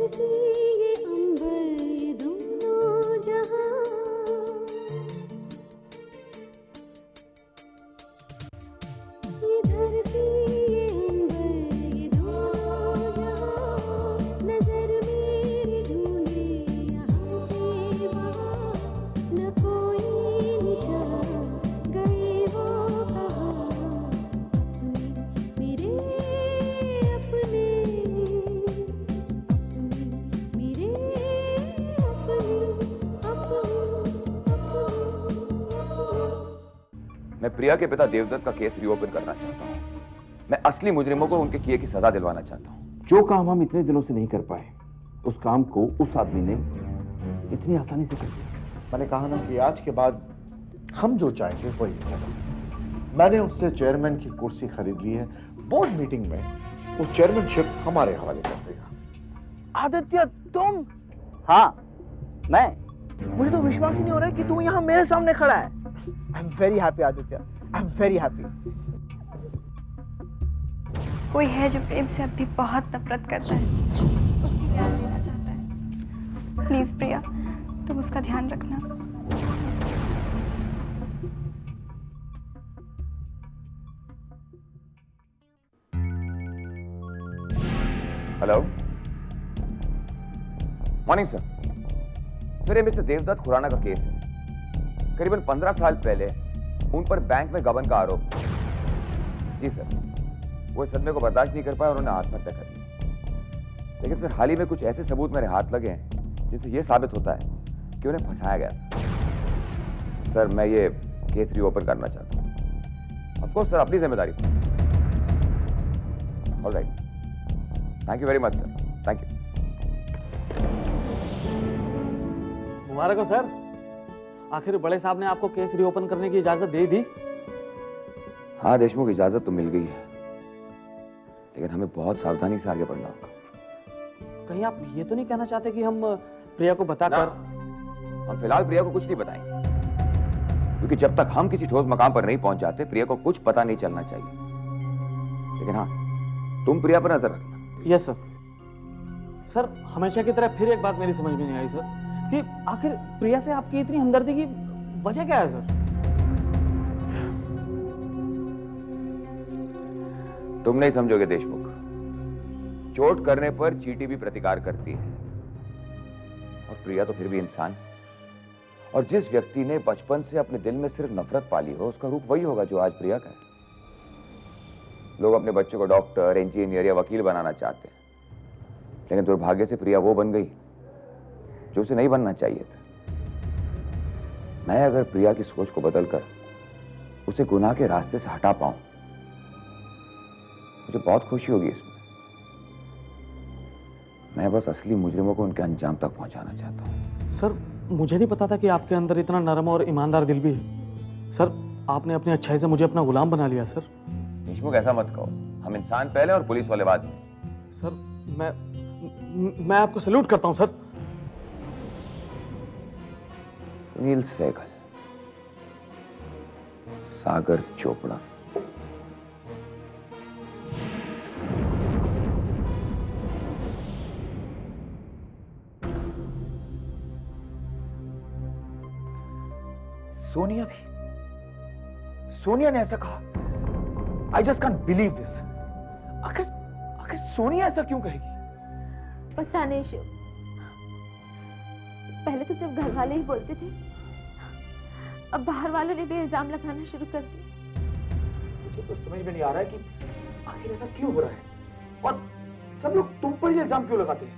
धरती ये अंबर ये दोनों जहां, ये धरती ये अंबर ये दोनों जहां, नजर मेरी ढूंढे यहाँ से वहाँ, न कोई निशान गए वो कहाँ, अपने मेरे अपने, मेरे मैं प्रिया के पिता देवदत्त का केस रीओपन करना चाहता हूँ। मैं असली मुजरिमों को उनके किए की सजा दिलवाना चाहता हूँ। जो काम हम इतने दिनों से नहीं कर पाए, उस काम को उस आदमी ने इतनी आसानी से कर दिया। मैंने कहा ना कि आज के बाद हम जो चाहेंगे वही होगा। मैंने उससे चेयरमैन की कुर्सी खरीद ली है। बोर्ड मीटिंग में वो चेयरमैनशिप हमारे हवाले कर देगा। आदित्य तुम? हाँ मैं। मुझे तो विश्वास ही नहीं हो रहा है कि तू यहाँ मेरे सामने खड़ा है। I am very happy Aditya, I am very happy. कोई है जो प्रेम से अब भी बहुत नफरत करता है, उसकी जान लेना चाहता है। प्लीज प्रिया, तुम उसका ध्यान रखना। Hello, morning sir. सर, ये मिस्टर देवदत्त खुराना का केस है। करीबन 15 साल पहले उन पर बैंक में गबन का आरोप था। जी सर, वो इस सदमे को बर्दाश्त नहीं कर पाए और उन्होंने आत्महत्या कर ली। लेकिन सर, हाल ही में कुछ ऐसे सबूत मेरे हाथ लगे हैं जिससे यह साबित होता है कि उन्हें फंसाया गया था। सर, मैं ये केस रीओपन करना चाहता हूँ। ऑफ कोर्स सर, अपनी जिम्मेदारी पर। Alright, thank you very much sir, thank you. मुबारक हो सर, आखिर बड़े साहब ने आपको केस रीओपन करने की इजाजत दे दी। हाँ देशमुख, इजाजत तो मिल गई है, लेकिन हमें बहुत सावधानी से आगे बढ़ना होगा। कहीं आप ये तो नहीं कहना चाहते कि हम प्रिया को बताकर? हम फिलहाल प्रिया को कुछ नहीं बताएंगे, क्योंकि जब तक हम किसी ठोस मकाम पर नहीं पहुंच जाते प्रिया को कुछ पता नहीं चलना चाहिए। लेकिन हाँ, तुम प्रिया पर नजर रखना। Yes sir. सर, हमेशा की तरह फिर एक बात मेरी समझ में नहीं आई सर, कि आखिर प्रिया से आपकी इतनी हमदर्दी की वजह क्या है सर? तुम नहीं समझोगे देशमुख। चोट करने पर चींटी भी प्रतिकार करती है, और प्रिया तो फिर भी इंसान है। और जिस व्यक्ति ने बचपन से अपने दिल में सिर्फ नफरत पाली हो, उसका रूप वही होगा जो आज प्रिया का है। लोग अपने बच्चों को डॉक्टर, इंजीनियर या वकील बनाना चाहते हैं, लेकिन दुर्भाग्य से प्रिया वो बन गई जो उसे नहीं बनना चाहिए था। मैं अगर प्रिया की सोच को बदलकर उसे गुनाह के रास्ते से हटा पाऊं, मुझे बहुत खुशी होगी इसमें। मैं बस असली मुजरिमों को उनके अंजाम तक पहुंचाना चाहता हूं। सर, मुझे नहीं पता था कि आपके अंदर इतना नरम और ईमानदार दिल भी है। सर, आपने अपनी अच्छाई से मुझे अपना गुलाम बना लिया सर। देशमुख, ऐसा मत कहो। हम इंसान पहले और पुलिस वाले बाद में। सर, मैं आपको सैल्यूट करता हूं सर। सुनील सहगल, सागर चोपड़ा। सोनिया भी? सोनिया ने ऐसा कहा? I just can't believe this. आखिर सोनिया ऐसा क्यों कहेगी? पता नहीं शिव, पहले तो सिर्फ घर वाले ही बोलते थे, अब बाहर वालों ने भी इल्जाम लगाना शुरू कर दिया। मुझे तो समझ में नहीं आ रहा है कि आखिर ऐसा क्यों हो रहा है, और सब लोग तुम पर ही इल्जाम क्यों लगाते हैं?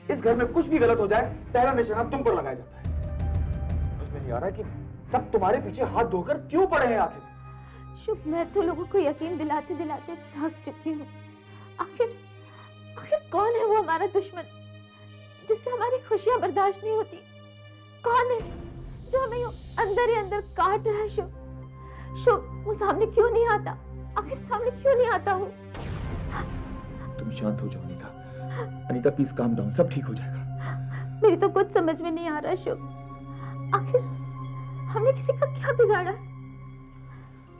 इस घर में कुछ भी गलत हो जाए, पहला निशाना तुम पर लगाया जाता है। समझ में नहीं आ रहा है कि सब तुम्हारे पीछे हाथ धोकर क्यों पड़े हैं आखिर? शुभ, मैं तो लोगों को यकीन दिलाते दिलाते थक चुकी हूँ। आखिर कौन है वो हमारा दुश्मन जिससे हमारी खुशियां बर्दाश्त नहीं होती? कौन है जो हमें अंदर ही अंदर काट रहा है? शुभ, वो सामने क्यों नहीं आता? आखिर सामने क्यों नहीं आता वो? तुम शांत हो जाओ Anita. Anita please calm down, सब ठीक हो जाएगा। मेरी तो कुछ समझ में नहीं आ रहा शुभ, आखिर हमने किसी का क्या बिगाड़ा?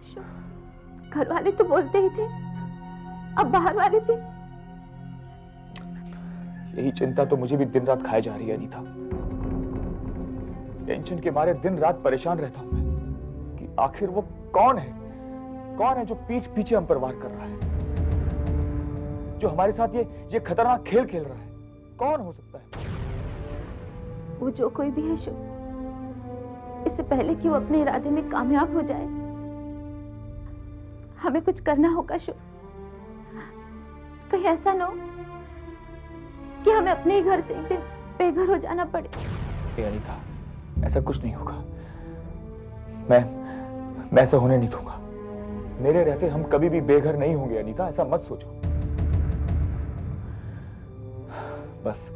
शुभ, घर वाले तो बोलते ही थे, अब बाहर वाले भी। यही चिंता तो मुझे भी दिन रात खाए जा रही है अनीता। टेंशन के मारे दिन रात परेशान रहता हूं मैं कि आखिर वो कौन है जो पीठ पीछे हम पर वार कर रहा है, जो हमारे साथ ये खतरनाक खेल खेल रहा है। कौन हो सकता है? वो जो कोई भी है शुभ, इससे पहले कि वो अपने इरादे में कामयाब हो जाए, हमें कुछ करना होगा शुभ। कहीं ऐसा ना हो कि हमें अपने ही घर से एक दिन बेघर हो जाना पड़े। अनीता, ऐसा कुछ नहीं होगा। मैं ऐसा होने नहीं दूंगा। मेरे रहते हम कभी भी बेघर नहीं होंगे अनीता, ऐसा मत सोचो। बस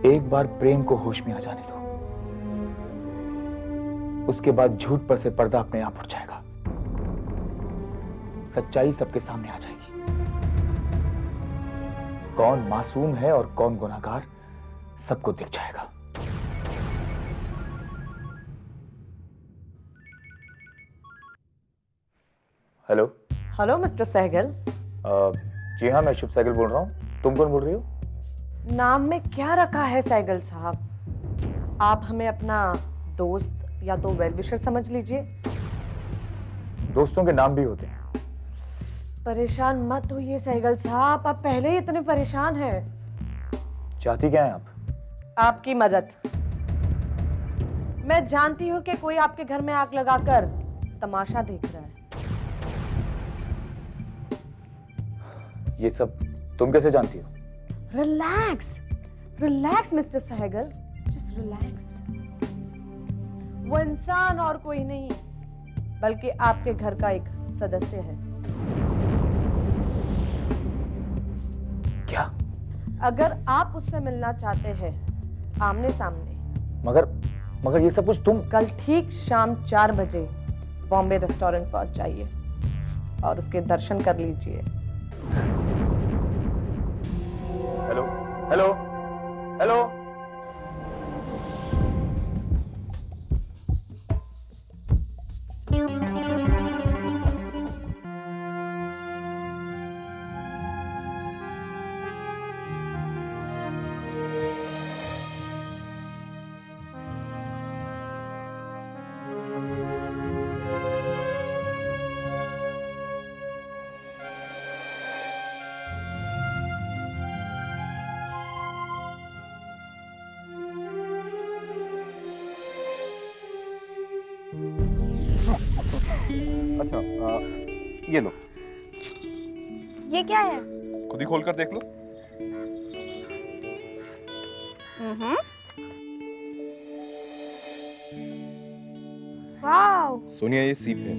एक बार प्रेम को होश में आ जाने दो, उसके बाद झूठ पर से पर्दा अपने आप उठ जाएगा, सच्चाई सबके सामने आ जाएगी। कौन मासूम है और कौन गुनाहगार सबको दिख जाएगा। Hello hello mister Sehgal. जी हाँ, मैं शुभ सहगल बोल रहा हूँ। तुम कौन बोल रही हो? नाम में क्या रखा है सहगल साहब? आप हमें अपना दोस्त या तो वेल विशर समझ लीजिए। दोस्तों के नाम भी होते हैं। परेशान मत होइए सहगल साहब, आप पहले ही इतने परेशान हैं। चाहती क्या है आप? आपकी मदद। मैं जानती हूँ कि कोई आपके घर में आग लगाकर तमाशा देख रहा है। ये सब तुम कैसे जानती हो? Relax relax mister Sehgal, just relax. वो इंसान और कोई नहीं बल्कि आपके घर का एक सदस्य है। क्या? अगर आप उससे मिलना चाहते हैं आमने सामने, मगर ये सब कुछ तुम... कल ठीक शाम 4 बजे बॉम्बे रेस्टोरेंट पहुंच जाइए और उसके दर्शन कर लीजिए। Hello hello hello. अच्छा ये लो। ये क्या है? खुद ही खोल कर देख लो। वाओ! सोनिया, ये सीप है।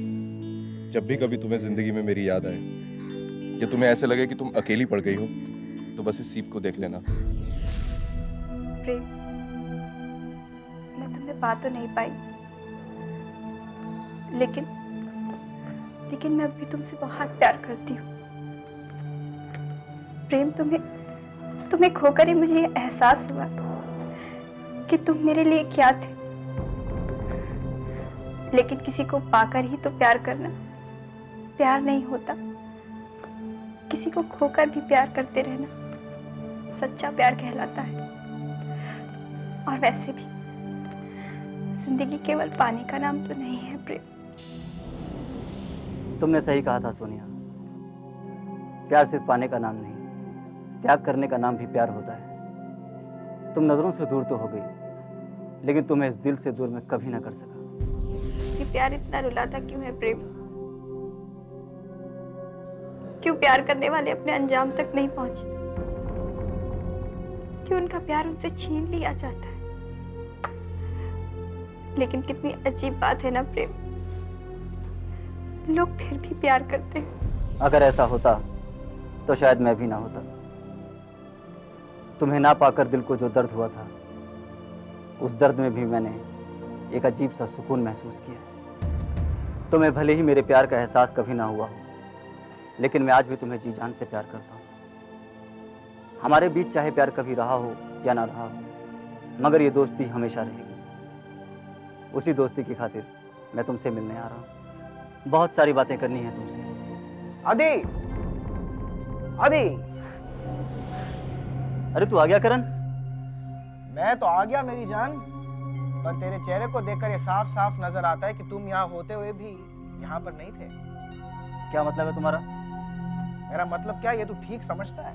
जब भी कभी तुम्हें जिंदगी में मेरी याद आए या तुम्हें ऐसे लगे कि तुम अकेली पड़ गई हो, तो बस इस सीप को देख लेना। प्रेम, मैं तुम्हें पा तो नहीं पाई, लेकिन मैं अभी तुमसे बहुत प्यार करती हूँ। प्रेम, तुम्हें खोकर ही मुझे ये एहसास हुआ कि तुम मेरे लिए क्या थे। लेकिन किसी को पाकर ही तो प्यार करना प्यार नहीं होता, किसी को खोकर भी प्यार करते रहना सच्चा प्यार कहलाता है। और वैसे भी जिंदगी केवल पाने का नाम तो नहीं है प्रेम। तुमने सही कहा था सोनिया, प्यार सिर्फ पाने का नाम नहीं, त्याग करने का नाम भी प्यार होता है। तुम नजरों से दूर तो हो गई, लेकिन तुम्हें इस दिल से दूर मैं कभी ना कर सका। ये प्यार इतना रुलाता क्यों है प्रेम? क्यों प्यार करने वाले अपने अंजाम तक नहीं पहुंचते? क्यों उनका प्यार उनसे छीन लिया जाता है? लेकिन कितनी अजीब बात है ना प्रेम, लोग फिर भी प्यार करते हैं। अगर ऐसा होता तो शायद मैं भी ना होता। तुम्हें ना पाकर दिल को जो दर्द हुआ था, उस दर्द में भी मैंने एक अजीब सा सुकून महसूस किया। तुम्हें भले ही मेरे प्यार का एहसास कभी ना हुआ हो, लेकिन मैं आज भी तुम्हें जी जान से प्यार करता हूँ। हमारे बीच चाहे प्यार कभी रहा हो या ना रहा हो, मगर ये दोस्ती हमेशा रहेगी। उसी दोस्ती की खातिर मैं तुमसे मिलने आ रहा हूँ। बहुत सारी बातें करनी है तुमसे। आदि, आदि, अरे तू आ गया करण? मैं तो आ गया मेरी जान, पर तेरे चेहरे को देखकर ये साफ साफ नजर आता है कि तुम यहाँ होते हुए भी यहाँ पर नहीं थे। क्या मतलब है तुम्हारा? मेरा मतलब क्या ये तू ठीक समझता है?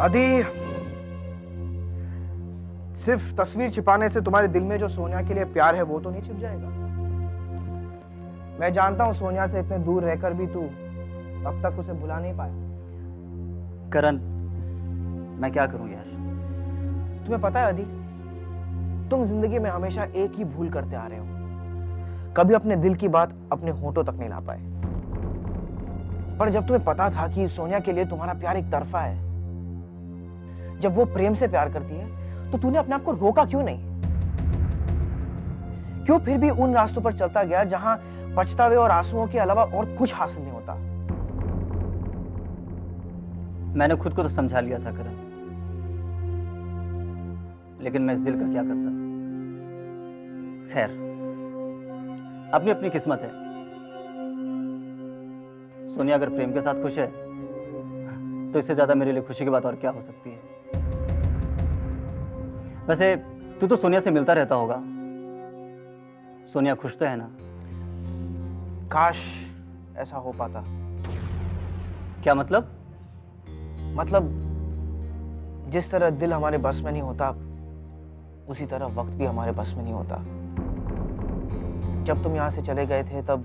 आदि, सिर्फ तस्वीर छिपाने से तुम्हारे दिल में जो सोनिया के लिए प्यार है वो तो नहीं छिप जाएगा। मैं जानता हूं सोनिया से इतने दूर रहकर भी तू अब तक उसे भुला नहीं पाया। करण, मैं क्या करूं यार? तुम्हें पता है आदि, तुम जिंदगी में हमेशा एक ही भूल करते आ रहे हो, कभी अपने दिल की बात अपने होठों तक नहीं ला पाए। पर जब तुम्हें पता था कि सोनिया के लिए तुम्हारा प्यार एक तरफा है, जब वो प्रेम से प्यार करती है, तो तूने अपने आप को रोका क्यों नहीं? क्यों फिर भी उन रास्तों पर चलता गया जहां पछतावे और आंसुओं के अलावा और कुछ हासिल नहीं होता? मैंने खुद को तो समझा लिया था करण, लेकिन मैं इस दिल का क्या करता। खैर, अपनी अपनी किस्मत है। सोनिया अगर प्रेम के साथ खुश है तो इससे ज्यादा मेरे लिए खुशी की बात और क्या हो सकती है। वैसे तू तो सोनिया से मिलता रहता होगा, सोनिया खुश तो है ना? काश ऐसा हो पाता। क्या मतलब? मतलब जिस तरह दिल हमारे बस में नहीं होता, उसी तरह वक्त भी हमारे बस में नहीं होता। जब तुम यहाँ से चले गए थे तब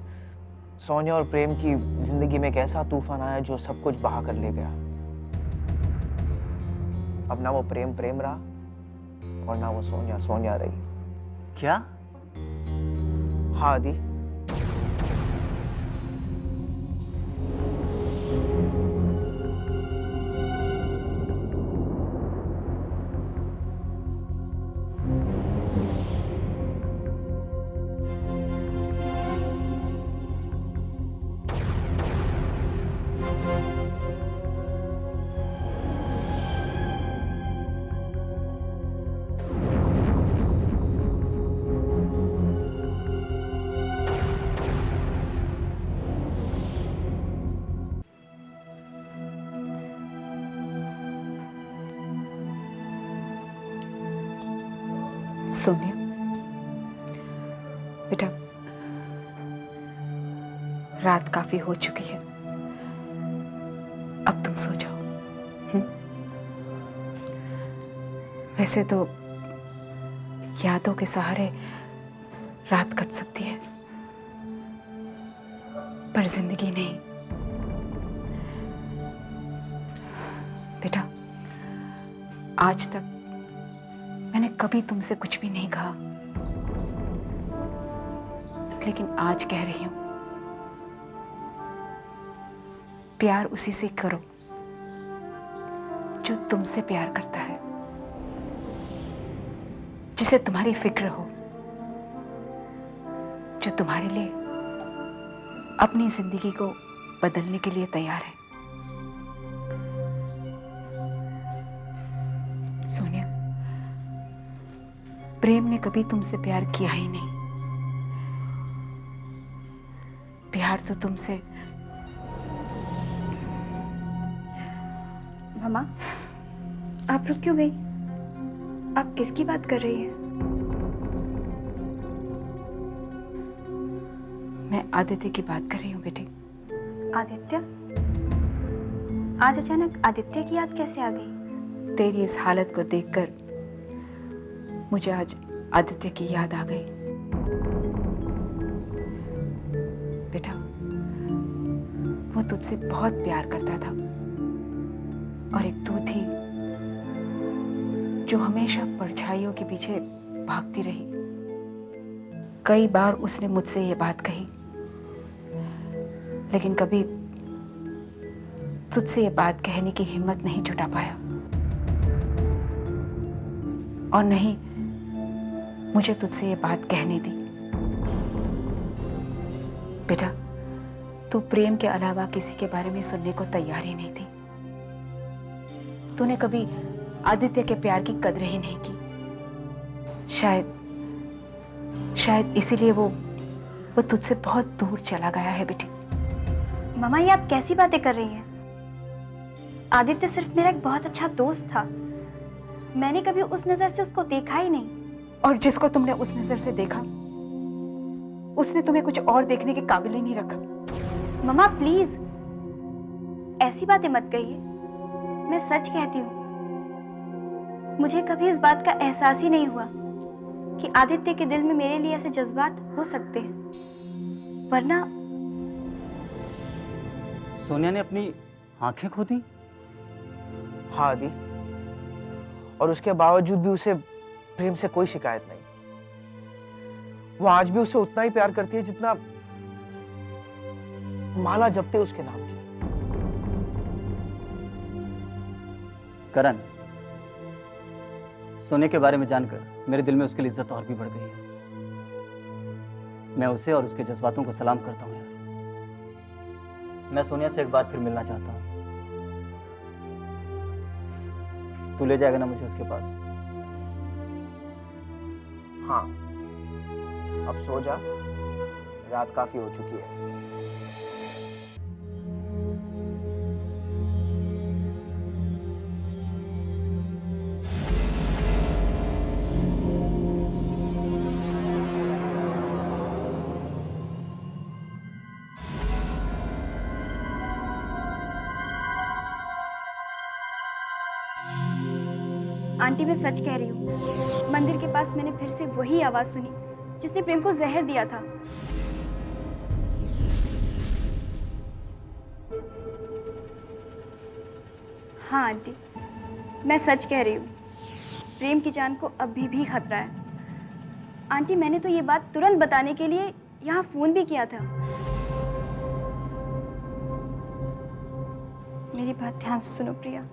सोनिया और प्रेम की जिंदगी में एक ऐसा तूफान आया जो सब कुछ बहा कर ले गया। अब ना वो प्रेम प्रेम रहा और ना वो सोनिया सोनिया रही। क्या? हाँ आदि, सोनिया बेटा, रात काफी हो चुकी है, अब तुम सो जाओ। वैसे तो यादों के सहारे रात कट सकती है, पर जिंदगी नहीं। बेटा, आज तक मैंने कभी तुमसे कुछ भी नहीं कहा, लेकिन आज कह रही हूं, प्यार उसी से करो जो तुमसे प्यार करता है, जिसे तुम्हारी फिक्र हो, जो तुम्हारे लिए अपनी जिंदगी को बदलने के लिए तैयार है। सोनिया, प्रेम ने कभी तुमसे प्यार किया ही नहीं। प्यार तो तुमसे। मामा, आप रुक क्यों गई? आप किसकी बात कर रही हैं? मैं आदित्य की बात कर रही हूँ बेटी। आदित्य? आज अचानक आदित्य की याद कैसे आ गई? तेरी इस हालत को देखकर मुझे आज आदित्य की याद आ गई। बेटा, वो तुझसे बहुत प्यार करता था, और एक तू थी जो हमेशा परछाइयों के पीछे भागती रही। कई बार उसने मुझसे ये बात कही, लेकिन कभी तुझसे ये बात कहने की हिम्मत नहीं जुटा पाया, और नहीं मुझे तुझसे ये बात कहने दी। बेटा, तू प्रेम के अलावा किसी के बारे में सुनने को तैयार ही नहीं थी। तूने कभी आदित्य के प्यार की कदर ही नहीं की। शायद इसीलिए वो वो तुझसे बहुत दूर चला गया है बेटी। ममा, ये आप कैसी बातें कर रही हैं? आदित्य सिर्फ मेरा एक बहुत अच्छा दोस्त था। मैंने कभी उस नजर से उसको देखा ही नहीं। और जिसको तुमने उस नजर से देखा, उसने तुम्हें कुछ और देखने के काबिल ही नहीं रखा। ममा प्लीज ऐसी बातें मत कहिए। मैं सच कहती हूँ, मुझे कभी इस बात का एहसास ही नहीं हुआ कि आदित्य के दिल में मेरे लिए ऐसे जज्बात हो सकते हैं। वरना सोनिया ने अपनी आंखें खो दी? हाँ आदि, और उसके बावजूद भी उसे प्रेम से कोई शिकायत नहीं। वो आज भी उसे उतना ही प्यार करती है जितना माला जपते उसके नाम की। करण, सोने के बारे में जानकर मेरे दिल में उसके लिए इज्जत और भी बढ़ गई है। मैं उसे और उसके जज्बातों को सलाम करता हूँ यार। मैं सोनिया से एक बार फिर मिलना चाहता हूँ। तू ले जाएगा ना मुझे उसके पास? हाँ, अब सो जा, रात काफी हो चुकी है। आंटी, मैं सच कह रही हूँ। मंदिर के पास मैंने फिर से वही आवाज सुनी जिसने प्रेम को जहर दिया था। हाँ आंटी, मैं सच कह रही हूँ। प्रेम की जान को अभी भी खतरा है। आंटी, मैंने तो ये बात तुरंत बताने के लिए यहाँ फोन भी किया था। मेरी बात ध्यान से सुनो प्रिया।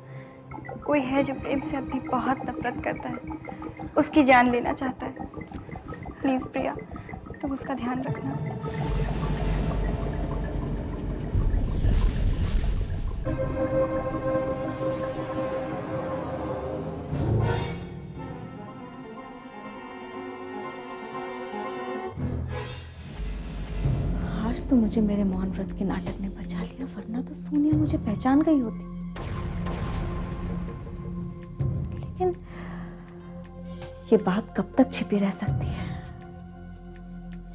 कोई है जो प्रेम से अभी बहुत नफरत करता है, उसकी जान लेना चाहता है। प्लीज प्रिया, तुम उसका ध्यान रखना। आज तो मुझे मेरे मौन व्रत के नाटक ने बचा लिया, वरना तो सोनिया मुझे पहचान गई होती। लेकिन ये बात कब तक छिपी रह सकती है?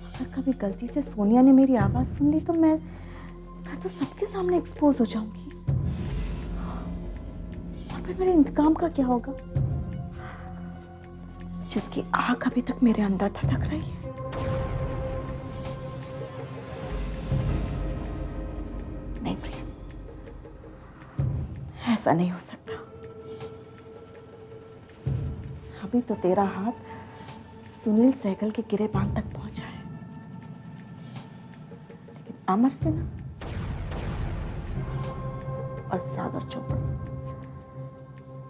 अगर कभी गलती से सोनिया ने मेरी आवाज सुन ली तो मैं तो सबके सामने एक्सपोज हो जाऊंगी। और फिर मेरे इंतकाम का क्या होगा, जिसकी आग अभी तक मेरे अंदर धधक रही है। नहीं प्रिया, ऐसा नहीं हो सकता। अभी तो तेरा हाथ सुनील सहगल के गिरेबान तक पहुंचा है, लेकिन अमर सिन्हा और सागर चोपड़ा,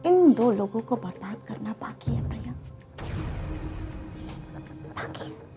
इन दो लोगों को बर्बाद करना बाकी है प्रिया, बाकी है।